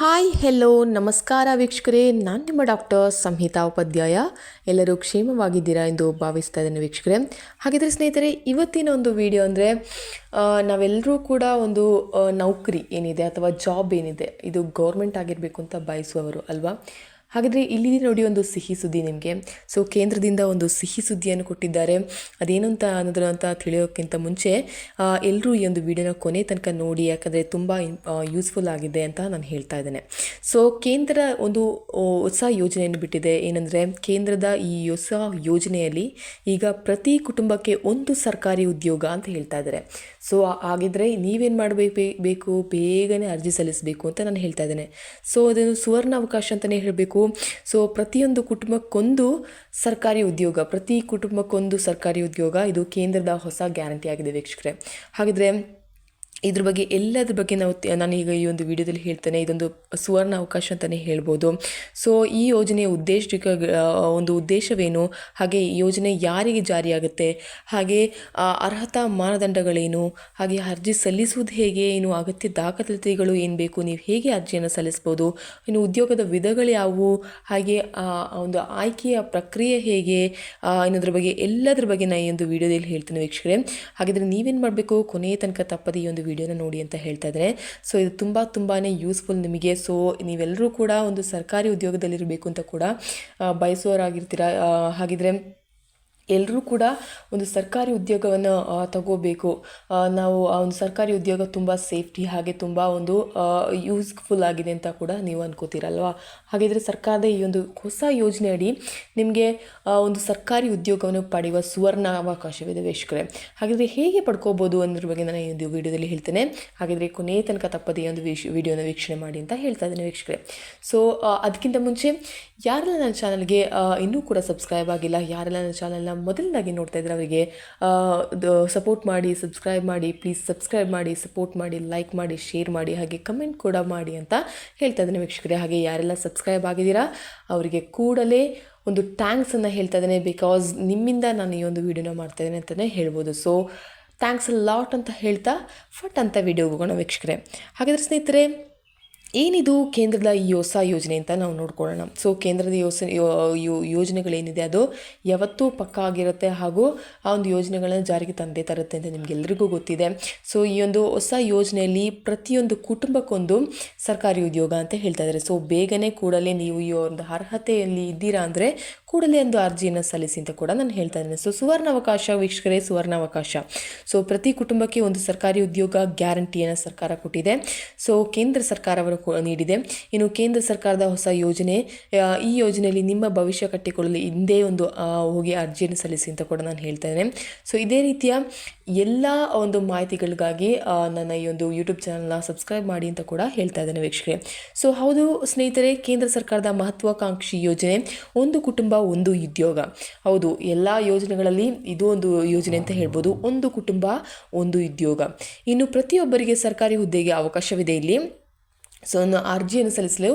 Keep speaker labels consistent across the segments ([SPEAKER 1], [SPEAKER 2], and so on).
[SPEAKER 1] Hi hello ನಮಸ್ಕಾರ ವೀಕ್ಷಕರೇ, ನಾನು ನಿಮ್ಮ ಡಾಕ್ಟರ್ ಸಂಹಿತಾ ಉಪಾಧ್ಯಾಯ. ಎಲ್ಲರೂ ಕ್ಷೇಮವಾಗಿದ್ದೀರಾ ಎಂದು ಭಾವಿಸ್ತಾ ಇದ್ದೇನೆ ವೀಕ್ಷಕರೇ. ಹಾಗಿದ್ರೆ ಸ್ನೇಹಿತರೆ, ಇವತ್ತಿನ ಒಂದು ವಿಡಿಯೋ ಅಂದರೆ ನಾವೆಲ್ಲರೂ ಕೂಡ ಒಂದು ನೌಕರಿ ಏನಿದೆ ಅಥವಾ ಜಾಬ್ ಏನಿದೆ ಇದು ಗೌರ್ಮೆಂಟ್ ಆಗಿರಬೇಕು ಅಂತ ಬಯಸುವವರು ಅಲ್ವಾ. ಹಾಗಿದ್ರೆ ಇಲ್ಲಿ ನೋಡಿ ಒಂದು ಸಿಹಿ ಸುದ್ದಿ ನಿಮಗೆ. ಸೊ ಕೇಂದ್ರದಿಂದ ಒಂದು ಸಿಹಿ ಸುದ್ದಿಯನ್ನು ಕೊಟ್ಟಿದ್ದಾರೆ. ಅದೇನು ಅಂತ ತಿಳಿಯೋಕ್ಕಿಂತ ಮುಂಚೆ ಎಲ್ಲರೂ ಈ ಒಂದು ವಿಡಿಯೋನ ಕೊನೆ ತನಕ ನೋಡಿ, ಯಾಕಂದರೆ ತುಂಬ ಯೂಸ್ಫುಲ್ ಆಗಿದೆ ಅಂತ ನಾನು ಹೇಳ್ತಾ ಇದ್ದೇನೆ. ಸೊ ಕೇಂದ್ರ ಒಂದು ಹೊಸ ಯೋಜನೆಯನ್ನು ಬಿಟ್ಟಿದೆ. ಏನಂದರೆ ಕೇಂದ್ರದ ಈ ಹೊಸ ಯೋಜನೆಯಲ್ಲಿ ಈಗ ಪ್ರತಿ ಕುಟುಂಬಕ್ಕೆ ಒಂದು ಸರ್ಕಾರಿ ಉದ್ಯೋಗ ಅಂತ ಹೇಳ್ತಾ ಇದ್ದಾರೆ. ಸೊ ಹಾಗಿದ್ರೆ ನೀವೇನು ಮಾಡಬೇಕು, ಬೇಗನೆ ಅರ್ಜಿ ಸಲ್ಲಿಸಬೇಕು ಅಂತ ನಾನು ಹೇಳ್ತಾ ಇದ್ದೇನೆ. ಸೊ ಅದನ್ನು ಸುವರ್ಣ ಅವಕಾಶ ಅಂತಲೇ ಹೇಳಬೇಕು. ಸೊ ಪ್ರತಿಯೊಂದು ಕುಟುಂಬಕ್ಕೊಂದು ಸರ್ಕಾರಿ ಉದ್ಯೋಗ ಇದು ಕೇಂದ್ರದ ಹೊಸ ಗ್ಯಾರಂಟಿ ಆಗಿದೆ ವೀಕ್ಷಕರೇ. ಹಾಗಿದ್ರೆ ಇದ್ರ ಬಗ್ಗೆ ಎಲ್ಲದ್ರ ಬಗ್ಗೆ ನಾನೀಗ ಈ ಒಂದು ವಿಡಿಯೋದಲ್ಲಿ ಹೇಳ್ತೇನೆ. ಇದೊಂದು ಸುವರ್ಣ ಅವಕಾಶ ಅಂತಲೇ ಹೇಳ್ಬೋದು. ಸೊ ಈ ಯೋಜನೆಯ ಒಂದು ಉದ್ದೇಶವೇನು, ಹಾಗೆ ಈ ಯೋಜನೆ ಯಾರಿಗೆ ಜಾರಿಯಾಗುತ್ತೆ, ಹಾಗೆ ಅರ್ಹತಾ ಮಾನದಂಡಗಳೇನು, ಹಾಗೆ ಅರ್ಜಿ ಸಲ್ಲಿಸುವುದು ಹೇಗೆ, ಇನ್ನು ಅಗತ್ಯ ದಾಖಲಾತಿಗಳು ಏನು ಬೇಕು, ನೀವು ಹೇಗೆ ಅರ್ಜಿಯನ್ನು ಸಲ್ಲಿಸ್ಬೋದು, ಇನ್ನು ಉದ್ಯೋಗದ ವಿಧಗಳು ಯಾವುವು, ಹಾಗೆ ಒಂದು ಆಯ್ಕೆಯ ಪ್ರಕ್ರಿಯೆ ಹೇಗೆ, ಇನ್ನೋದ್ರ ಬಗ್ಗೆ ಎಲ್ಲದ್ರ ಬಗ್ಗೆ ನಾನು ಈ ಒಂದು ವಿಡಿಯೋದಲ್ಲಿ ಹೇಳ್ತೇನೆ ವೀಕ್ಷಕರೇ. ಹಾಗಿದ್ರೆ ನೀವೇನು ಮಾಡಬೇಕು, ಕೊನೆಯ ತನಕ ತಪ್ಪದೆ ಈ ಒಂದು ವಿಡಿಯೋನ ನೋಡಿ ಅಂತ ಹೇಳ್ತಾ ಇದ್ದಾರೆ. ಸೊ ಇದು ತುಂಬಾ ಯೂಸ್ಫುಲ್ ನಿಮಗೆ. ಸೊ ನೀವೆಲ್ಲರೂ ಕೂಡ ಒಂದು ಸರ್ಕಾರಿ ಉದ್ಯೋಗದಲ್ಲಿರಬೇಕು ಅಂತ ಕೂಡ ಬಯಸುವವರಾಗಿರ್ತೀರ. ಹಾಗಿದ್ರೆ ಎಲ್ಲರೂ ಕೂಡ ಒಂದು ಸರ್ಕಾರಿ ಉದ್ಯೋಗವನ್ನು ತಗೋಬೇಕು. ನಾವು ಆ ಒಂದು ಸರ್ಕಾರಿ ಉದ್ಯೋಗ ತುಂಬ ಸೇಫ್ಟಿ, ಹಾಗೆ ತುಂಬ ಒಂದು ಯೂಸ್ಫುಲ್ ಆಗಿದೆ ಅಂತ ಕೂಡ ನೀವು ಅನ್ಕೋತೀರಲ್ವಾ. ಹಾಗಿದ್ರೆ ಸರ್ಕಾರದ ಈ ಒಂದು ಹೊಸ ಯೋಜನೆ ಅಡಿ ನಿಮಗೆ ಒಂದು ಸರ್ಕಾರಿ ಉದ್ಯೋಗವನ್ನು ಪಡೆಯುವ ಸುವರ್ಣ ಅವಕಾಶವಿದೆ ವೀಕ್ಷಕರೇ. ಹಾಗಿದ್ರೆ ಹೇಗೆ ಪಡ್ಕೋಬೋದು ಅನ್ನೋದ್ರ ಬಗ್ಗೆ ನಾನು ಈ ಒಂದು ವಿಡಿಯೋದಲ್ಲಿ ಹೇಳ್ತೇನೆ. ಹಾಗಿದ್ರೆ ಕೊನೆಯ ತನಕ ತಪ್ಪದೇ ಒಂದು ವಿಡಿಯೋನ ವೀಕ್ಷಣೆ ಮಾಡಿ ಅಂತ ಹೇಳ್ತಾ ಇದ್ದೇನೆ ವೀಕ್ಷಕರೇ. ಸೊ ಅದಕ್ಕಿಂತ ಮುಂಚೆ ಯಾರೆಲ್ಲ ನನ್ನ ಚಾನಲ್ಗೆ ಇನ್ನೂ ಕೂಡ ಸಬ್ಸ್ಕ್ರೈಬ್ ಆಗಿಲ್ಲ, ಯಾರೆಲ್ಲ ನನ್ನ ಚಾನಲ್ನ ಮೊದಲನಾಗಿ ನೋಡ್ತಾ ಇದ್ದಾರೆ ಅವರಿಗೆ ಸಪೋರ್ಟ್ ಮಾಡಿ, ಸಬ್ಸ್ಕ್ರೈಬ್ ಮಾಡಿ, ಪ್ಲೀಸ್ ಸಬ್ಸ್ಕ್ರೈಬ್ ಮಾಡಿ, ಸಪೋರ್ಟ್ ಮಾಡಿ, ಲೈಕ್ ಮಾಡಿ, ಶೇರ್ ಮಾಡಿ, ಹಾಗೆ ಕಮೆಂಟ್ ಕೂಡ ಮಾಡಿ ಅಂತ ಹೇಳ್ತಾ ಇದ್ದೇನೆ ವೀಕ್ಷಕರೇ. ಹಾಗೆ ಯಾರೆಲ್ಲ ಸಬ್ಸ್ಕ್ರೈಬ್ ಆಗಿದ್ದೀರಾ ಅವರಿಗೆ ಕೂಡಲೇ ಒಂದು ಥ್ಯಾಂಕ್ಸನ್ನು ಹೇಳ್ತಾ ಇದ್ದೇನೆ. ಬಿಕಾಸ್ ನಿಮ್ಮಿಂದ ನಾನು ಈ ಒಂದು ವಿಡಿಯೋನ ಮಾಡ್ತಾ ಇದ್ದೇನೆ ಅಂತಲೇ ಹೇಳ್ಬೋದು. ಸೊ ಥ್ಯಾಂಕ್ಸ್ ಅ ಲಾಟ್ ಅಂತ ಹೇಳ್ತಾ ಫಟ್ ಅಂತ ವಿಡಿಯೋಗೆ ಹೋಗೋಣ ವೀಕ್ಷಕರೇ. ಹಾಗಾದರೆ ಸ್ನೇಹಿತರೆ, ಏನಿದು ಕೇಂದ್ರದ ಈ ಹೊಸ ಯೋಜನೆ ಅಂತ ನಾವು ನೋಡ್ಕೊಳ್ಳೋಣ. ಸೊ ಕೇಂದ್ರದ ಯೋಜನೆಗಳೇನಿದೆ ಅದು ಯಾವತ್ತೂ ಪಕ್ಕಾ ಆಗಿರುತ್ತೆ, ಹಾಗೂ ಆ ಒಂದು ಯೋಜನೆಗಳನ್ನ ಜಾರಿಗೆ ತಂದೇ ತರುತ್ತೆ ಅಂತ ನಿಮಗೆಲ್ಲರಿಗೂ ಗೊತ್ತಿದೆ. ಸೊ ಈ ಒಂದು ಹೊಸ ಯೋಜನೆಯಲ್ಲಿ ಪ್ರತಿಯೊಂದು ಕುಟುಂಬಕ್ಕೊಂದು ಸರ್ಕಾರಿ ಉದ್ಯೋಗ ಅಂತ ಹೇಳ್ತಾ ಇದ್ದಾರೆ. ಸೊ ಬೇಗನೆ ಕೂಡಲೇ ನೀವು ಈ ಒಂದು ಅರ್ಹತೆಯಲ್ಲಿ ಇದ್ದೀರಾ ಅಂದರೆ ಕೂಡಲೇ ಒಂದು ಅರ್ಜಿಯನ್ನು ಸಲ್ಲಿಸಿ ಅಂತ ಕೂಡ ನಾನು ಹೇಳ್ತಾ ಇದ್ದೇನೆ. ಸೊ ಸುವರ್ಣ ಅವಕಾಶ ವೀಕ್ಷಕರೇ, ಸುವರ್ಣ ಅವಕಾಶ. ಸೊ ಪ್ರತಿ ಕುಟುಂಬಕ್ಕೆ ಒಂದು ಸರ್ಕಾರಿ ಉದ್ಯೋಗ ಗ್ಯಾರಂಟಿಯನ್ನು ಸರ್ಕಾರ ಕೊಟ್ಟಿದೆ. ಸೊ ಕೇಂದ್ರ ಸರ್ಕಾರವರು ನೀಡಿದೆ. ಇನ್ನು ಕೇಂದ್ರ ಸರ್ಕಾರದ ಹೊಸ ಯೋಜನೆ, ಈ ಯೋಜನೆಯಲ್ಲಿ ನಿಮ್ಮ ಭವಿಷ್ಯ ಕಟ್ಟಿಕೊಳ್ಳಲು ಹಿಂದೆ ಒಂದು ಹೋಗಿ ಅರ್ಜಿಯನ್ನು ಸಲ್ಲಿಸಿ ಅಂತ ಕೂಡ ನಾನು ಹೇಳ್ತಾ ಇದ್ದೇನೆ. ಸೊ ಇದೇ ರೀತಿಯ ಎಲ್ಲ ಒಂದು ಮಾಹಿತಿಗಳಿಗಾಗಿ ನನ್ನ ಈ ಒಂದು ಯೂಟ್ಯೂಬ್ ಚಾನಲ್ನ ಸಬ್ಸ್ಕ್ರೈಬ್ ಮಾಡಿ ಅಂತ ಕೂಡ ಹೇಳ್ತಾ ಇದ್ದೇನೆ ವೀಕ್ಷಕರೇ. ಸೊ ಹೌದು ಸ್ನೇಹಿತರೆ, ಕೇಂದ್ರ ಸರ್ಕಾರದ ಮಹತ್ವಾಕಾಂಕ್ಷಿ ಯೋಜನೆ ಒಂದು ಕುಟುಂಬ ಒಂದು ಉದ್ಯೋಗ. ಹೌದು, ಎಲ್ಲ ಯೋಜನೆಗಳಲ್ಲಿ ಇದು ಒಂದು ಯೋಜನೆ ಅಂತ ಹೇಳ್ಬೋದು. ಒಂದು ಕುಟುಂಬ ಒಂದು ಉದ್ಯೋಗ. ಇನ್ನು ಪ್ರತಿಯೊಬ್ಬರಿಗೆ ಸರ್ಕಾರಿ ಹುದ್ದೆಗೆ ಅವಕಾಶವಿದೆ ಇಲ್ಲಿ. ಸೊ ಅರ್ಜಿಯನ್ನು ಸಲ್ಲಿಸಲು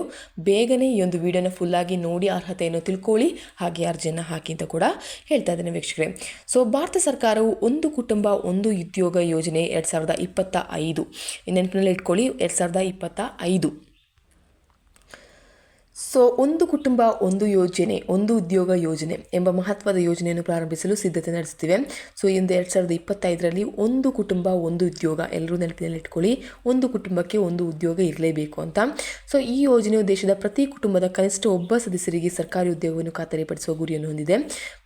[SPEAKER 1] ಬೇಗನೆ ಈ ಒಂದು ವಿಡಿಯೋನ ಫುಲ್ಲಾಗಿ ನೋಡಿ ಅರ್ಹತೆಯನ್ನು ತಿಳ್ಕೊಳ್ಳಿ, ಹಾಗೆ ಅರ್ಜಿಯನ್ನು ಹಾಕಿ ಅಂತ ಕೂಡ ಹೇಳ್ತಾ ಇದ್ದೇನೆ ವೀಕ್ಷಕರೇ. ಸೊ ಭಾರತ ಸರ್ಕಾರವು ಒಂದು ಕುಟುಂಬ ಒಂದು ಉದ್ಯೋಗ ಯೋಜನೆ 2025 ನೆನಪಿನಲ್ಲಿ ಇಟ್ಕೊಳ್ಳಿ, 2025. ಸೊ ಒಂದು ಕುಟುಂಬ ಒಂದು ಯೋಜನೆ ಒಂದು ಉದ್ಯೋಗ ಯೋಜನೆ ಎಂಬ ಮಹತ್ವದ ಯೋಜನೆಯನ್ನು ಪ್ರಾರಂಭಿಸಲು ಸಿದ್ಧತೆ ನಡೆಸುತ್ತಿವೆ. ಸೊ ಇಂದು 2025ರಲ್ಲಿ ಒಂದು ಕುಟುಂಬ ಒಂದು ಉದ್ಯೋಗ, ಎಲ್ಲರೂ ನೆನಪಿನಲ್ಲಿ ಇಟ್ಕೊಳ್ಳಿ, ಒಂದು ಕುಟುಂಬಕ್ಕೆ ಒಂದು ಉದ್ಯೋಗ ಇರಲೇಬೇಕು ಅಂತ. ಸೊ ಈ ಯೋಜನೆಯು ದೇಶದ ಪ್ರತಿ ಕುಟುಂಬದ ಕನಿಷ್ಠ ಒಬ್ಬ ಸದಸ್ಯರಿಗೆ ಸರ್ಕಾರಿ ಉದ್ಯೋಗವನ್ನು ಖಾತರಿಪಡಿಸುವ ಗುರಿಯನ್ನು ಹೊಂದಿದೆ.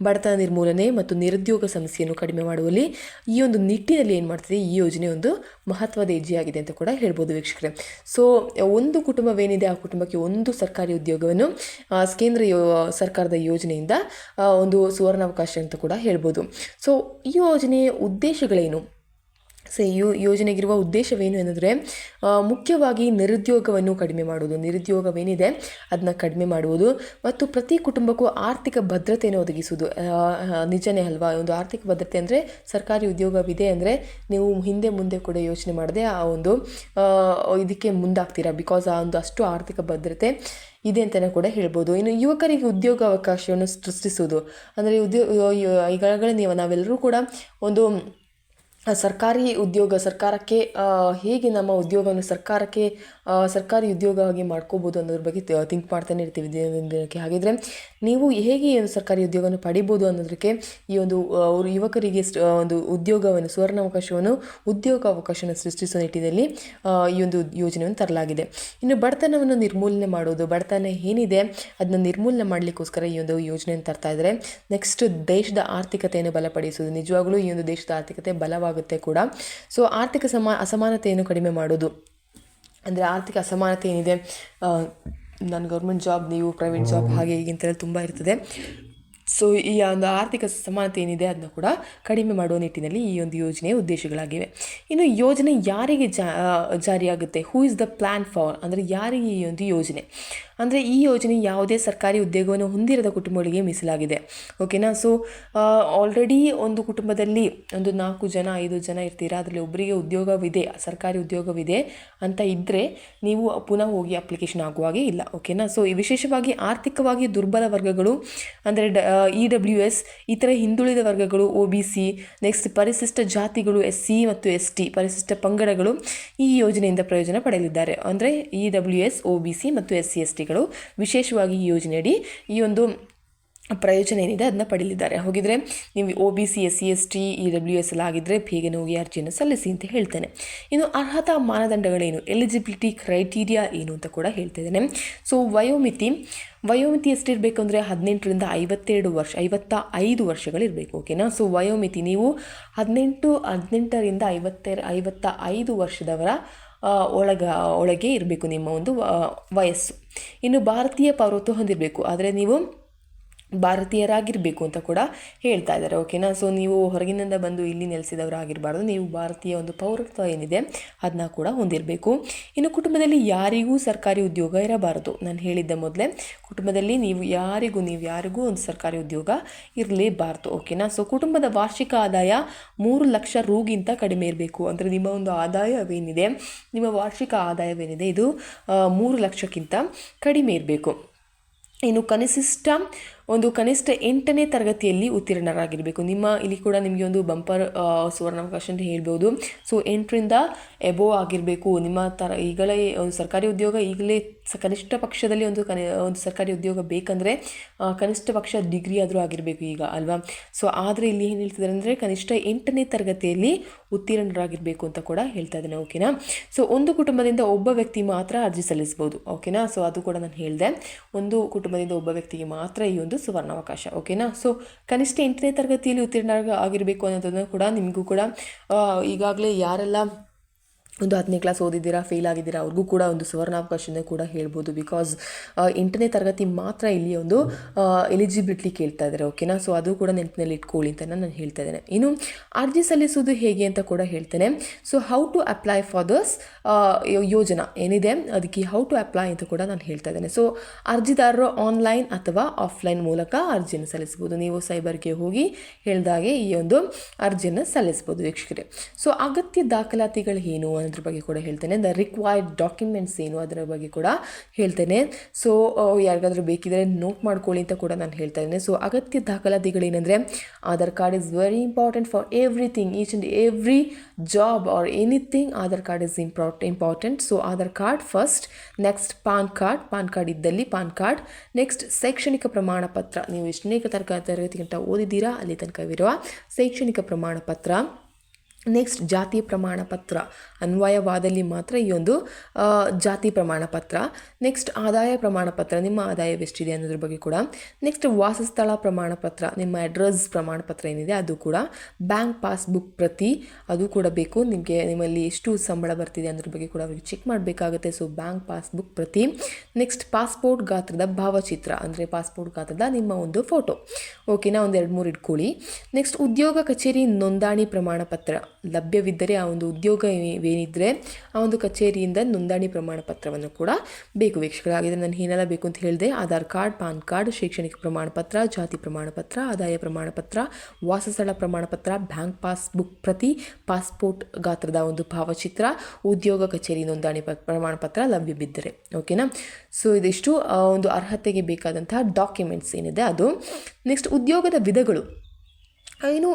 [SPEAKER 1] ಬಡತನ ನಿರ್ಮೂಲನೆ ಮತ್ತು ನಿರುದ್ಯೋಗ ಸಮಸ್ಯೆಯನ್ನು ಕಡಿಮೆ ಮಾಡುವಲ್ಲಿ ಈ ಒಂದು ನಿಟ್ಟಿನಲ್ಲಿ ಏನು ಮಾಡ್ತಿದೆ, ಈ ಯೋಜನೆ ಒಂದು ಮಹತ್ವದ ಹೆಜ್ಜೆಯಾಗಿದೆ ಅಂತ ಕೂಡ ಹೇಳ್ಬೋದು ವೀಕ್ಷಕರೇ. ಸೊ ಒಂದು ಕುಟುಂಬವೇನಿದೆ ಆ ಕುಟುಂಬಕ್ಕೆ ಒಂದು ಸರ್ಕಾರಿ ಉದ್ಯೋಗವನ್ನು ಕೇಂದ್ರ ಸರ್ಕಾರದ ಯೋಜನೆಯಿಂದ ಒಂದು ಸುವರ್ಣಾವಕಾಶ ಅಂತ ಕೂಡ ಹೇಳ್ಬೋದು. ಸೊ ಈ ಯೋಜನೆಯ ಉದ್ದೇಶಗಳೇನು? ಸೊ ಈ ಯೋಜನೆಗಿರುವ ಉದ್ದೇಶವೇನು ಎಂದರೆ ಮುಖ್ಯವಾಗಿ ನಿರುದ್ಯೋಗವನ್ನು ಕಡಿಮೆ ಮಾಡುವುದು, ನಿರುದ್ಯೋಗವೇನಿದೆ ಅದನ್ನ ಕಡಿಮೆ ಮಾಡುವುದು, ಮತ್ತು ಪ್ರತಿ ಕುಟುಂಬಕ್ಕೂ ಆರ್ಥಿಕ ಭದ್ರತೆಯನ್ನು ಒದಗಿಸುವುದು. ನಿಜನೇ ಅಲ್ವಾ? ಒಂದು ಆರ್ಥಿಕ ಭದ್ರತೆ ಅಂದರೆ ಸರ್ಕಾರಿ ಉದ್ಯೋಗವಿದೆ ಅಂದರೆ ನೀವು ಹಿಂದೆ ಮುಂದೆ ಕೂಡ ಯೋಚನೆ ಮಾಡದೆ ಆ ಒಂದು ಇದಕ್ಕೆ ಮುಂದಾಗ್ತೀರಾ. ಬಿಕಾಸ್ ಆ ಒಂದು ಅಷ್ಟು ಆರ್ಥಿಕ ಭದ್ರತೆ ಇದೆ ಅಂತಲೇ ಕೂಡ ಹೇಳ್ಬೋದು. ಇನ್ನು ಯುವಕರಿಗೆ ಉದ್ಯೋಗ ಅವಕಾಶವನ್ನು ಸೃಷ್ಟಿಸುವುದು ಅಂದರೆ ಈಗಾಗಲೇ ನಾವೆಲ್ಲರೂ ಕೂಡ ಒಂದು ಸರ್ಕಾರಿ ಉದ್ಯೋಗ ಸರ್ಕಾರಕ್ಕೆ ಹೇಗೆ ನಮ್ಮ ಉದ್ಯೋಗವನ್ನು ಸರ್ಕಾರಿ ಉದ್ಯೋಗವಾಗಿ ಮಾಡ್ಕೋಬೋದು ಅನ್ನೋದ್ರ ಬಗ್ಗೆ ಥಿಂಕ್ ಮಾಡ್ತಾನೆ ಇರ್ತೀವಿ ದಿನಕ್ಕೆ. ಹಾಗಿದ್ರೆ ನೀವು ಹೇಗೆ ಈ ಒಂದು ಸರ್ಕಾರಿ ಉದ್ಯೋಗವನ್ನು ಪಡಿಬೋದು ಅನ್ನೋದಕ್ಕೆ ಈ ಒಂದು ಯುವಕರಿಗೆ ಒಂದು ಉದ್ಯೋಗಾವಕಾಶವನ್ನು ಸೃಷ್ಟಿಸುವ ನಿಟ್ಟಿನಲ್ಲಿ ಈ ಒಂದು ಯೋಜನೆಯನ್ನು ತರಲಾಗಿದೆ. ಇನ್ನು ಬಡತನವನ್ನು ನಿರ್ಮೂಲನೆ ಮಾಡೋದು, ಬಡತನ ಏನಿದೆ ಅದನ್ನು ನಿರ್ಮೂಲನೆ ಮಾಡಲಿಕ್ಕೋಸ್ಕರ ಈ ಒಂದು ಯೋಜನೆಯನ್ನು ತರ್ತಾ ಇದ್ದಾರೆ. ನೆಕ್ಸ್ಟ್ ದೇಶದ ಆರ್ಥಿಕತೆಯನ್ನು ಬಲಪಡಿಸುವುದು, ನಿಜವಾಗ್ಲೂ ಈ ಒಂದು ದೇಶದ ಆರ್ಥಿಕತೆ ಬಲವಾಗುತ್ತೆ ಕೂಡ. ಸೊ ಆರ್ಥಿಕ ಅಸಮಾನತೆಯನ್ನು ಕಡಿಮೆ ಮಾಡೋದು, ಅಂದರೆ ಆರ್ಥಿಕ ಅಸಮಾನತೆ ಏನಿದೆ, ನಾನು ಗೌರ್ಮೆಂಟ್ ಜಾಬ್, ನೀವು ಪ್ರೈವೇಟ್ ಜಾಬ್, ಹಾಗೆ ಹೀಗಿಂತೆಲ್ಲ ತುಂಬ ಇರ್ತದೆ. ಸೊ ಈ ಒಂದು ಆರ್ಥಿಕ ಸಮಾನತೆ ಏನಿದೆ ಅದನ್ನು ಕೂಡ ಕಡಿಮೆ ಮಾಡುವ ನಿಟ್ಟಿನಲ್ಲಿ ಈ ಒಂದು ಯೋಜನೆಯ ಉದ್ದೇಶಗಳಾಗಿವೆ. ಇನ್ನು ಯೋಜನೆ ಯಾರಿಗೆ ಜಾರಿಯಾಗುತ್ತೆ, who is the plan for, ಅಂದರೆ ಯಾರಿಗೆ ಈ ಒಂದು ಯೋಜನೆ ಅಂದರೆ ಈ ಯೋಜನೆ ಯಾವುದೇ ಸರ್ಕಾರಿ ಉದ್ಯೋಗವನ್ನು ಹೊಂದಿರದ ಕುಟುಂಬಗಳಿಗೆ ಮೀಸಲಾಗಿದೆ. ಓಕೆನಾ. ಸೊ ಆಲ್ರೆಡಿ ಒಂದು ಕುಟುಂಬದಲ್ಲಿ ಒಂದು 4 ಜನ 5 ಜನ ಇರ್ತೀರಾ, ಅದರಲ್ಲಿ ಒಬ್ಬರಿಗೆ ಉದ್ಯೋಗವಿದೆ, ಸರ್ಕಾರಿ ಉದ್ಯೋಗವಿದೆ ಅಂತ ಇದ್ದರೆ ನೀವು ಪುನಃ ಹೋಗಿ ಅಪ್ಲಿಕೇಶನ್ ಆಗುವಾಗೆ ಇಲ್ಲ. ಓಕೆನಾ. ಸೊ ವಿಶೇಷವಾಗಿ ಆರ್ಥಿಕವಾಗಿ ದುರ್ಬಲ ವರ್ಗಗಳು ಅಂದರೆ EWS, ಇತರ ಹಿಂದುಳಿದ ವರ್ಗಗಳು, OBC, ನೆಕ್ಸ್ಟ್ ಪರಿಶಿಷ್ಟ ಜಾತಿಗಳು, SC ಮತ್ತು ST, ಪರಿಶಿಷ್ಟ ಪಂಗಡಗಳು ಈ ಯೋಜನೆಯಿಂದ ಪ್ರಯೋಜನ ಪಡೆಯಲಿದ್ದಾರೆ. ಅಂದರೆ EWS, OBC ಮತ್ತು SC STಗಳು ವಿಶೇಷವಾಗಿ ಈ ಯೋಜನೆಯಡಿ ಈ ಒಂದು ಪ್ರಯೋಜನ ಏನಿದೆ ಅದನ್ನ ಪಡೆಯಲಿದ್ದಾರೆ. ಹೋಗಿದ್ರೆ ನೀವು OBC, SC ST, EWS ಎಲ್ಲ ಆಗಿದ್ದರೆ ಬೇಗನೆ ಹೋಗಿ ಅರ್ಜಿಯನ್ನು ಸಲ್ಲಿಸಿ ಅಂತ ಹೇಳ್ತೇನೆ. ಇನ್ನು ಅರ್ಹತಾ ಮಾನದಂಡಗಳೇನು, ಎಲಿಜಿಬಿಲಿಟಿ ಕ್ರೈಟೀರಿಯಾ ಏನು ಅಂತ ಕೂಡ ಹೇಳ್ತಿದ್ದೇನೆ. ಸೊ ವಯೋಮಿತಿ ಎಷ್ಟಿರಬೇಕು ಅಂದರೆ 18ರಿಂದ 55 ವರ್ಷಗಳಿರಬೇಕು. ಓಕೆನಾ. ಸೊ ವಯೋಮಿತಿ ನೀವು 18ರಿಂದ 55 ವರ್ಷದವರ ಒಳಗೆ ಇರಬೇಕು ನಿಮ್ಮ ಒಂದು ವಯಸ್ಸು. ಇನ್ನು ಭಾರತೀಯ ಪೌರತ್ವ ಹೊಂದಿರಬೇಕು, ಆದರೆ ನೀವು ಭಾರತೀಯರಾಗಿರಬೇಕು ಅಂತ ಕೂಡ ಹೇಳ್ತಾ ಇದ್ದಾರೆ. ಓಕೆನಾ. ಸೊ ನೀವು ಹೊರಗಿನಿಂದ ಬಂದು ಇಲ್ಲಿ ನೆಲೆಸಿದವರಾಗಿರಬಾರ್ದು, ನೀವು ಭಾರತೀಯ ಒಂದು ಪೌರತ್ವ ಏನಿದೆ ಅದನ್ನ ಕೂಡ ಹೊಂದಿರಬೇಕು. ಇನ್ನು ಕುಟುಂಬದಲ್ಲಿ ಯಾರಿಗೂ ಸರ್ಕಾರಿ ಉದ್ಯೋಗ ಇರಬಾರದು. ನಾನು ಹೇಳಿದ್ದೆ ಮೊದಲೇ, ಕುಟುಂಬದಲ್ಲಿ ನೀವು ಯಾರಿಗೂ ಒಂದು ಸರ್ಕಾರಿ ಉದ್ಯೋಗ ಇರಲೇಬಾರ್ದು. ಓಕೆನಾ. ಸೊ ಕುಟುಂಬದ ವಾರ್ಷಿಕ ಆದಾಯ 3 ಲಕ್ಷ ರೂಗಿಂತ ಕಡಿಮೆ ಇರಬೇಕು. ಅಂದರೆ ನಿಮ್ಮ ಒಂದು ಆದಾಯವೇನಿದೆ, ನಿಮ್ಮ ವಾರ್ಷಿಕ ಆದಾಯವೇನಿದೆ ಇದು 3 ಲಕ್ಷಕ್ಕಿಂತ ಕಡಿಮೆ ಇರಬೇಕು. ಇನ್ನು ಕನಿಷ್ಠ 8ನೇ ತರಗತಿಯಲ್ಲಿ ಉತ್ತೀರ್ಣರಾಗಿರಬೇಕು. ಇಲ್ಲಿ ಕೂಡ ನಿಮಗೆ ಒಂದು ಬಂಪರ್ ಸುವರ್ಣಾವಕಾಶ ಅಂತ ಹೇಳ್ಬೋದು. ಸೊ 8ರಿಂದ ಎಬೋವ್ ಆಗಿರಬೇಕು. ನಿಮ್ಮ ಈಗಲೇ ಒಂದು ಸರ್ಕಾರಿ ಉದ್ಯೋಗ ಈಗಲೇ ಕನಿಷ್ಠ ಪಕ್ಷದಲ್ಲಿ ಒಂದು ಸರ್ಕಾರಿ ಉದ್ಯೋಗ ಬೇಕಂದರೆ ಕನಿಷ್ಠ ಪಕ್ಷ ಡಿಗ್ರಿ ಆದರೂ ಆಗಿರಬೇಕು ಈಗ ಅಲ್ವಾ. ಸೊ ಆದರೆ ಇಲ್ಲಿ ಏನು ಹೇಳ್ತಿದ್ದಾರೆ ಅಂದರೆ ಕನಿಷ್ಠ 8ನೇ ತರಗತಿಯಲ್ಲಿ ಉತ್ತೀರ್ಣರಾಗಿರಬೇಕು ಅಂತ ಕೂಡ ಹೇಳ್ತಾ ಇದ್ದೇನೆ. ಓಕೆನಾ. ಸೊ ಒಂದು ಕುಟುಂಬದಿಂದ ಒಬ್ಬ ವ್ಯಕ್ತಿ ಮಾತ್ರ ಅರ್ಜಿ ಸಲ್ಲಿಸ್ಬೋದು. ಓಕೆನಾ. ಸೊ ಅದು ಕೂಡ ನಾನು ಹೇಳಿದೆ, ಒಂದು ಕುಟುಂಬದಿಂದ ಒಬ್ಬ ವ್ಯಕ್ತಿಗೆ ಮಾತ್ರ ಈ ಒಂದು ಸುವರ್ಣಾವಕಾಶ. ಓಕೆನಾ. ಸೊ ಕನಿಷ್ಠ 8ನೇ ತರಗತಿಯಲ್ಲಿ ಉತ್ತೀರ್ಣ ಆಗಿರಬೇಕು ಅನ್ನೋದನ್ನು ಕೂಡ ನಿಮಗೂ ಕೂಡ ಈಗಾಗಲೇ ಯಾರೆಲ್ಲ ಒಂದು 10ನೇ ಕ್ಲಾಸ್ ಓದಿದ್ದೀರಾ, ಫೇಲ್ ಆಗಿದ್ದೀರಾ, ಅವ್ರಿಗೂ ಕೂಡ ಒಂದು ಸುವರ್ಣಾವಕಾಶದಿಂದ ಕೂಡ ಹೇಳ್ಬೋದು. ಬಿಕಾಸ್ 8ನೇ ತರಗತಿ ಮಾತ್ರ ಇಲ್ಲಿ ಒಂದು ಎಲಿಜಿಬಿಲಿಟಿ ಕೇಳ್ತಾ ಇದ್ದಾರೆ. ಓಕೆನಾ. ಸೊ ಅದು ಕೂಡ ನೆನಪಿನಲ್ಲಿ ಇಟ್ಕೊಳ್ಳಿ ಅಂತ ನಾನು ಹೇಳ್ತಾ ಇದ್ದೇನೆ. ಇನ್ನು ಅರ್ಜಿ ಸಲ್ಲಿಸೋದು ಹೇಗೆ ಅಂತ ಕೂಡ ಹೇಳ್ತೇನೆ. So how to apply for this ಯೋಜನಾ ಏನಿದೆ ಅದಕ್ಕೆ ಹೌ ಟು ಅಪ್ಲೈ ಅಂತ ಕೂಡ ನಾನು ಹೇಳ್ತಾ ಇದ್ದೇನೆ. ಸೊ ಅರ್ಜಿದಾರರು ಆನ್ಲೈನ್ ಅಥವಾ ಆಫ್ಲೈನ್ ಮೂಲಕ ಅರ್ಜಿಯನ್ನು ಸಲ್ಲಿಸ್ಬೋದು. ನೀವು ಸೈಬರ್ಗೆ ಹೋಗಿ ಹೇಳಿದಾಗೆ ಈ ಒಂದು ಅರ್ಜಿಯನ್ನು ಸಲ್ಲಿಸ್ಬೋದು ವೀಕ್ಷಕರೇ. ಸೊ ಅಗತ್ಯ ದಾಖಲಾತಿಗಳು ಏನು ಅದ್ರ ಬಗ್ಗೆ ಕೂಡ ಹೇಳ್ತೇನೆ. ದ ರಿಕ್ವೈರ್ಡ್ ಡಾಕ್ಯುಮೆಂಟ್ಸ್ ಏನು ಅದರ ಬಗ್ಗೆ ಕೂಡ ಹೇಳ್ತೇನೆ. ಸೊ ಯಾರಿಗಾದ್ರೂ ಬೇಕಿದ್ರೆ ನೋಟ್ ಮಾಡ್ಕೊಳ್ಳಿ ಅಂತ ಕೂಡ ನಾನು ಹೇಳ್ತಾ ಇದ್ದೇನೆ. ಸೊ ಅಗತ್ಯ ದಾಖಲಾತಿಗಳೇನೆಂದರೆ Aadhaar card is very important for everything, each and every job or anything. Aadhaar card is important. So Aadhaar card first, next PAN card ಇದ್ದಲ್ಲಿ ಪಾನ್ ಕಾರ್ಡ್, ನೆಕ್ಸ್ಟ್ ಶೈಕ್ಷಣಿಕ ಪ್ರಮಾಣ ಪತ್ರ, ನೀವು ಎಷ್ಟನೇ ತರಗತಿಗಿಂತ ಓದಿದ್ದೀರಾ ಅಲ್ಲಿ ತನಕವಿರುವ ಶೈಕ್ಷಣಿಕ ಪ್ರಮಾಣ ಪತ್ರ, ನೆಕ್ಸ್ಟ್ ಜಾತಿ ಪ್ರಮಾಣ ಪತ್ರ, ಅನ್ವಯವಾದಲ್ಲಿ ಮಾತ್ರ ಈ ಒಂದು ಜಾತಿ ಪ್ರಮಾಣ ಪತ್ರ, ನೆಕ್ಸ್ಟ್ ಆದಾಯ ಪ್ರಮಾಣ ಪತ್ರ, ನಿಮ್ಮ ಆದಾಯವೆಷ್ಟಿದೆ ಅನ್ನೋದ್ರ ಬಗ್ಗೆ ಕೂಡ, ನೆಕ್ಸ್ಟ್ ವಾಸಸ್ಥಳ ಪ್ರಮಾಣ ಪತ್ರ, ನಿಮ್ಮ ಅಡ್ರೆಸ್ ಪ್ರಮಾಣ ಪತ್ರ ಏನಿದೆ ಅದು ಕೂಡ, ಬ್ಯಾಂಕ್ ಪಾಸ್ಬುಕ್ ಪ್ರತಿ ಅದು ಕೂಡ ಬೇಕು. ನಿಮ್ಮಲ್ಲಿ ಎಷ್ಟು ಸಂಬಳ ಬರ್ತಿದೆ ಅನ್ನೋದ್ರ ಬಗ್ಗೆ ಕೂಡ ಅವ್ರಿಗೆ ಚೆಕ್ ಮಾಡಬೇಕಾಗುತ್ತೆ. ಸೊ ಬ್ಯಾಂಕ್ ಪಾಸ್ಬುಕ್ ಪ್ರತಿ, ನೆಕ್ಸ್ಟ್ ಪಾಸ್ಪೋರ್ಟ್ ಗಾತ್ರದ ಭಾವಚಿತ್ರ, ಅಂದರೆ ಪಾಸ್ಪೋರ್ಟ್ ಗಾತ್ರದ ನಿಮ್ಮ ಒಂದು ಫೋಟೋ. ಓಕೆನಾ. ಒಂದು 2-3 ಇಟ್ಕೊಳ್ಳಿ. ನೆಕ್ಸ್ಟ್ ಉದ್ಯೋಗ ಕಚೇರಿ ನೋಂದಣಿ ಪ್ರಮಾಣ ಪತ್ರ ಲಭ್ಯವಿದ್ದರೆ, ಆ ಒಂದು ಉದ್ಯೋಗ ಏನಿದ್ರೆ ಆ ಒಂದು ಕಚೇರಿಯಿಂದ ನೋಂದಣಿ ಪ್ರಮಾಣ ಪತ್ರವನ್ನು ಕೂಡ ಬೇಕು ವೀಕ್ಷಕರಾಗಿದ್ದರೆ. ನಾನು ಏನೆಲ್ಲ ಬೇಕು ಅಂತ ಹೇಳಿದೆ, ಆಧಾರ್ ಕಾರ್ಡ್, ಪಾನ್ ಕಾರ್ಡ್, ಶೈಕ್ಷಣಿಕ ಪ್ರಮಾಣ ಪತ್ರ, ಜಾತಿ ಪ್ರಮಾಣ ಪತ್ರ, ಆದಾಯ ಪ್ರಮಾಣ ಪತ್ರ, ವಾಸಸ್ಥಳ ಪ್ರಮಾಣ ಪತ್ರ, ಬ್ಯಾಂಕ್ ಪಾಸ್ಬುಕ್ ಪ್ರತಿ, ಪಾಸ್ಪೋರ್ಟ್ ಗಾತ್ರದ ಒಂದು ಭಾವಚಿತ್ರ, ಉದ್ಯೋಗ ಕಚೇರಿ ನೋಂದಣಿ ಪ್ರಮಾಣ ಪತ್ರ ಲಭ್ಯವಿದ್ದರೆ. ಓಕೆನಾ. ಸೊ ಇದಿಷ್ಟು ಒಂದು ಅರ್ಹತೆಗೆ ಬೇಕಾದಂತಹ ಡಾಕ್ಯುಮೆಂಟ್ಸ್ ಏನಿದೆ ಅದು. ನೆಕ್ಸ್ಟ್ ಉದ್ಯೋಗದ ವಿಧಗಳು, ಇನ್ನು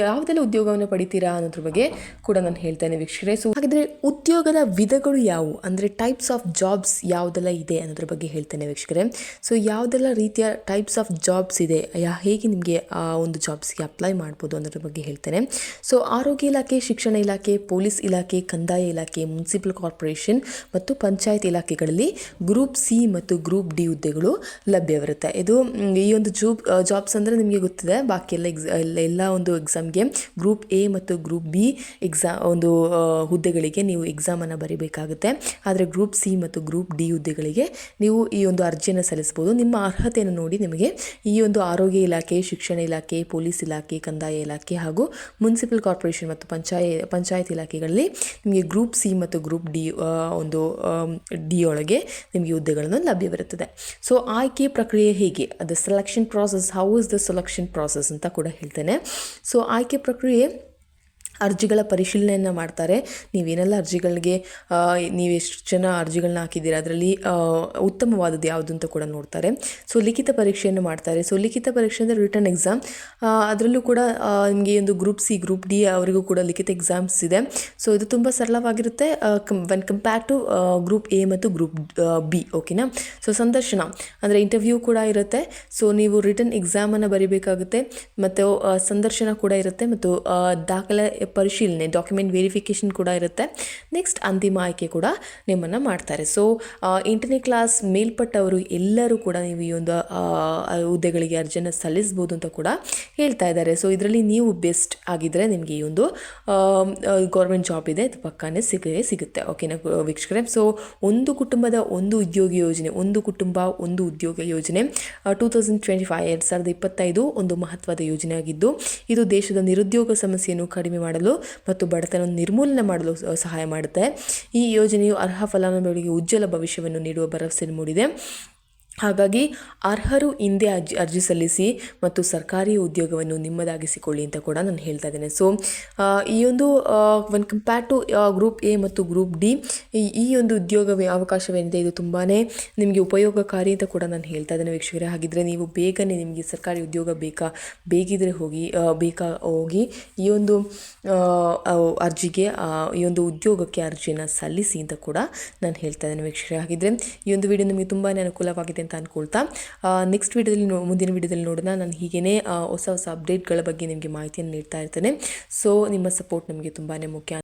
[SPEAKER 1] ಯಾವುದೆಲ್ಲ ಉದ್ಯೋಗವನ್ನು ಪಡಿತೀರಾ ಅನ್ನೋದ್ರ ಬಗ್ಗೆ ಕೂಡ ನಾನು ಹೇಳ್ತೇನೆ ವೀಕ್ಷಕರೇ. ಸೊ ಹಾಗಿದ್ರೆ ಉದ್ಯೋಗದ ವಿಧಗಳು ಯಾವುವು, ಅಂದರೆ ಟೈಪ್ಸ್ ಆಫ್ ಜಾಬ್ಸ್ ಯಾವುದೆಲ್ಲ ಇದೆ ಅನ್ನೋದ್ರ ಬಗ್ಗೆ ಹೇಳ್ತೇನೆ ವೀಕ್ಷಕರೇ. ಸೊ ಯಾವುದೆಲ್ಲ ರೀತಿಯ ಟೈಪ್ಸ್ ಆಫ್ ಜಾಬ್ಸ್ ಇದೆ, ಹೇಗೆ ನಿಮಗೆ ಆ ಒಂದು ಜಾಬ್ಸ್ಗೆ ಅಪ್ಲೈ ಮಾಡ್ಬೋದು ಅನ್ನೋದ್ರ ಬಗ್ಗೆ ಹೇಳ್ತೇನೆ. ಸೊ ಆರೋಗ್ಯ ಇಲಾಖೆ, ಶಿಕ್ಷಣ ಇಲಾಖೆ, ಪೊಲೀಸ್ ಇಲಾಖೆ, ಕಂದಾಯ ಇಲಾಖೆ, ಮುನ್ಸಿಪಲ್ ಕಾರ್ಪೊರೇಷನ್ ಮತ್ತು ಪಂಚಾಯತ್ ಇಲಾಖೆಗಳಲ್ಲಿ ಗ್ರೂಪ್ ಸಿ ಮತ್ತು ಗ್ರೂಪ್ ಡಿ ಹುದ್ದೆಗಳು ಲಭ್ಯವಿರುತ್ತೆ. ಇದು ಈ ಒಂದು ಜಾಬ್ಸ್ ಅಂದರೆ ನಿಮಗೆ ಗೊತ್ತಿದೆ. ಬಾಕಿ ಎಲ್ಲ ಒಂದು ಎಕ್ಸಾಮ್ಗೆ ಗ್ರೂಪ್ ಎ ಮತ್ತು ಗ್ರೂಪ್ ಬಿ ಒಂದು ಹುದ್ದೆಗಳಿಗೆ ನೀವು ಎಕ್ಸಾಮನ್ನು ಬರೀಬೇಕಾಗುತ್ತೆ. ಆದರೆ ಗ್ರೂಪ್ ಸಿ ಮತ್ತು ಗ್ರೂಪ್ ಡಿ ಹುದ್ದೆಗಳಿಗೆ ನೀವು ಈ ಒಂದು ಅರ್ಜಿಯನ್ನು ಸಲ್ಲಿಸ್ಬೋದು. ನಿಮ್ಮ ಅರ್ಹತೆಯನ್ನು ನೋಡಿ ನಿಮಗೆ ಈ ಒಂದು ಆರೋಗ್ಯ ಇಲಾಖೆ, ಶಿಕ್ಷಣ ಇಲಾಖೆ, ಪೊಲೀಸ್ ಇಲಾಖೆ, ಕಂದಾಯ ಇಲಾಖೆ ಹಾಗೂ ಮುನ್ಸಿಪಲ್ ಕಾರ್ಪೊರೇಷನ್ ಮತ್ತು ಪಂಚಾಯತ್ ಇಲಾಖೆಗಳಲ್ಲಿ ನಿಮಗೆ ಗ್ರೂಪ್ ಸಿ ಮತ್ತು ಗ್ರೂಪ್ ಡಿ ಒಂದು ಡಿ ಒಳಗೆ ನಿಮಗೆ ಹುದ್ದೆಗಳನ್ನು ಲಭ್ಯವಿರುತ್ತದೆ. ಸೊ ಆಯ್ಕೆ ಪ್ರಕ್ರಿಯೆ ಹೇಗೆ, ಅದು selection process, how is the selection process ಅಂತ ಕೂಡ ಹೇಳ್ತೇನೆ. ಸೊ ಆಯ್ಕೆ ಪ್ರಕ್ರಿಯೆ, ಅರ್ಜಿಗಳ ಪರಿಶೀಲನೆಯನ್ನು ಮಾಡ್ತಾರೆ. ನೀವೇನೆಲ್ಲ ಅರ್ಜಿಗಳಿಗೆ ನೀವು ಎಷ್ಟು ಜನ ಅರ್ಜಿಗಳನ್ನ ಹಾಕಿದ್ದೀರಾ, ಅದರಲ್ಲಿ ಉತ್ತಮವಾದದ್ದು ಯಾವುದು ಅಂತ ಕೂಡ ನೋಡ್ತಾರೆ. ಸೊ ಲಿಖಿತ ಪರೀಕ್ಷೆಯನ್ನು ಮಾಡ್ತಾರೆ. ಸೊ ಲಿಖಿತ ಪರೀಕ್ಷೆ ಅಂದರೆ ರಿಟರ್ನ್ ಎಕ್ಸಾಮ್. ಅದರಲ್ಲೂ ಕೂಡ ನಿಮಗೆ ಒಂದು ಗ್ರೂಪ್ ಸಿ, ಗ್ರೂಪ್ ಡಿ ಅವರಿಗೂ ಕೂಡ ಲಿಖಿತ ಎಕ್ಸಾಮ್ಸ್ ಇದೆ. ಸೊ ಇದು ತುಂಬ ಸರಳವಾಗಿರುತ್ತೆ when compare to group A ಮತ್ತು ಗ್ರೂಪ್ ಬಿ. ಓಕೆನಾ. ಸೊ ಸಂದರ್ಶನ ಅಂದರೆ ಇಂಟರ್ವ್ಯೂ ಕೂಡ ಇರುತ್ತೆ. ಸೊ ನೀವು ರಿಟರ್ನ್ ಎಕ್ಸಾಮನ್ನು ಬರೀಬೇಕಾಗುತ್ತೆ ಮತ್ತು ಸಂದರ್ಶನ ಕೂಡ ಇರುತ್ತೆ ಮತ್ತು ದಾಖಲೆ ಪರಿಶೀಲನೆ, ಡಾಕ್ಯುಮೆಂಟ್ ವೆರಿಫಿಕೇಷನ್ ಕೂಡ ಇರುತ್ತೆ. ನೆಕ್ಸ್ಟ್ ಅಂತಿಮ ಆಯ್ಕೆ ಕೂಡ ನಿಮ್ಮನ್ನು ಮಾಡ್ತಾರೆ. ಸೊ 8ನೇ ಕ್ಲಾಸ್ ಮೇಲ್ಪಟ್ಟವರು ಎಲ್ಲರೂ ಕೂಡ ನೀವು ಈ ಒಂದು ಹುದ್ದೆಗಳಿಗೆ ಅರ್ಜಿಯನ್ನು ಸಲ್ಲಿಸ್ಬೋದು ಅಂತ ಕೂಡ ಹೇಳ್ತಾ ಇದ್ದಾರೆ. ಸೊ ಇದರಲ್ಲಿ ನೀವು ಬೆಸ್ಟ್ ಆಗಿದ್ದರೆ ನಿಮಗೆ ಈ ಒಂದು ಗೌರ್ಮೆಂಟ್ ಜಾಬ್ ಇದೆ, ಇದು ಪಕ್ಕಾನೇ ಸಿಗುತ್ತೆ. ಓಕೆನಾ ವೀಕ್ಷಕರೇ. ಸೊ ಒಂದು ಕುಟುಂಬದ ಒಂದು ಉದ್ಯೋಗ ಯೋಜನೆ, ಒಂದು ಕುಟುಂಬ ಒಂದು ಉದ್ಯೋಗ ಯೋಜನೆ 2025 ಒಂದು ಮಹತ್ವದ ಯೋಜನೆ ಆಗಿದ್ದು, ಇದು ದೇಶದ ನಿರುದ್ಯೋಗ ಸಮಸ್ಯೆಯನ್ನು ಕಡಿಮೆ ಮಾಡಲು ಮತ್ತು ಬಡತನ ನಿರ್ಮೂಲನೆ ಮಾಡಲು ಸಹಾಯ ಮಾಡುತ್ತೆ. ಈ ಯೋಜನೆಯು ಅರ್ಹ ಫಲಾನುಭವಿಗಳಿಗೆ ಉಜ್ವಲ ಭವಿಷ್ಯವನ್ನು ನೀಡುವ ಭರವಸೆ ಮೂಡಿದೆ. ಹಾಗಾಗಿ ಅರ್ಹರು ಹಿಂದೆ ಅರ್ಜಿ ಸಲ್ಲಿಸಿ ಮತ್ತು ಸರ್ಕಾರಿ ಉದ್ಯೋಗವನ್ನು ನಿಮ್ಮದಾಗಿಸಿಕೊಳ್ಳಿ ಅಂತ ಕೂಡ ನಾನು ಹೇಳ್ತಾ ಇದ್ದೇನೆ. ಸೊ ಈ ಒಂದು when compare to group A ಮತ್ತು ಗ್ರೂಪ್ ಡಿ ಈ ಒಂದು ಉದ್ಯೋಗ ಅವಕಾಶವೇನಿದೆ ಇದು ತುಂಬಾ ನಿಮಗೆ ಉಪಯೋಗಕಾರಿ ಅಂತ ಕೂಡ ನಾನು ಹೇಳ್ತಾ ಇದ್ದೇನೆ ವೀಕ್ಷಕರೇ. ಹಾಗಿದ್ರೆ ನೀವು ಬೇಗನೆ ನಿಮಗೆ ಸರ್ಕಾರಿ ಉದ್ಯೋಗ ಬೇಗಿದ್ರೆ ಹೋಗಿ ಈ ಒಂದು ಅರ್ಜಿಗೆ ಈ ಒಂದು ಉದ್ಯೋಗಕ್ಕೆ ಅರ್ಜಿಯನ್ನು ಸಲ್ಲಿಸಿ ಅಂತ ಕೂಡ ನಾನು ಹೇಳ್ತಾ ಇದ್ದೇನೆ ವೀಕ್ಷಕರೇ. ಹಾಗಿದ್ರೆ ಈ ಒಂದು ವಿಡಿಯೋ ನಿಮಗೆ ತುಂಬಾ ಅನುಕೂಲವಾಗಿದೆ ಅಂತ ಅಂದ್ಕೊಳ್ತಾ ನೆಕ್ಸ್ಟ್ ಮುಂದಿನ ವಿಡಿಯೋದಲ್ಲಿ ನೋಡೋಣ. ನಾನು ಹೀಗೇ ಹೊಸ ಅಪ್ಡೇಟ್ಗಳ ಬಗ್ಗೆ ನಿಮಗೆ ಮಾಹಿತಿಯನ್ನು ನೀಡ್ತಾ ಇರ್ತೇನೆ. ಸೊ ನಿಮ್ಮ ಸಪೋರ್ಟ್ ನಮಗೆ ತುಂಬಾ ಮುಖ್ಯ.